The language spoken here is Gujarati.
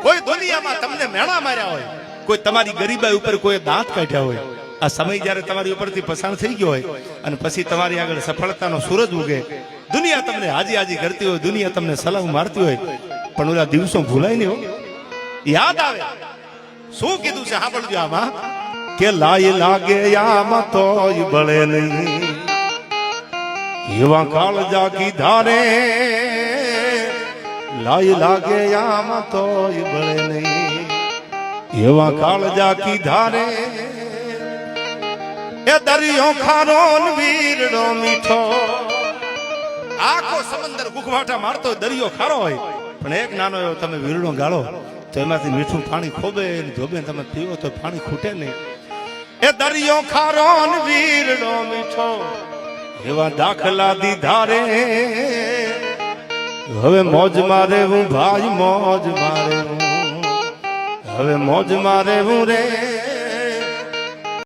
કોઈ દુનિયામાં તમને મેણા માર્યા હોય, કોઈ તમારી ગરીબાઈ ઉપર કોઈ દાંત કાઢ્યા હોય, આ સમય જ્યારે તમારી ઉપરથી પસાર થઈ ગયો હોય અને પછી તમારી આગળ સફળતાનો સૂરજ ઉગે, દુનિયા તમને હાજી હાજી કરતી હોય, દુનિયા તમને સલામ મારતી હોય, પણ ઓલા દિવસો ભૂલાય નહીં હો, યાદ આવે. શું કીધું છે સાંભળજો આમાં કે લાય લાગે આમાં તોય બળે નહીં, એવા કાળજા કીધા રે લાય લાગે આમાં તોય બળે નહીં, એવા કાળજા કીધા રે એ દરિયો ખારો વીરડો મીઠો. આખો સમંદર ગુખવાટા મારતો દરિયો ખારો હોય, પણ એક નાનો એવો તમે વીરડો ગાળો તો એમાંથી મીઠું પાણી ખોબે ધોબે તમે પીવો તો પાણી ખૂટે નહીં. એ દરિયો ખારો વીરડો મીઠો, એવા દાખલા દીધા રે હવે મોજ મારે હું ભાઈ મોજ મારે હું, હવે મોજ મારે હું રે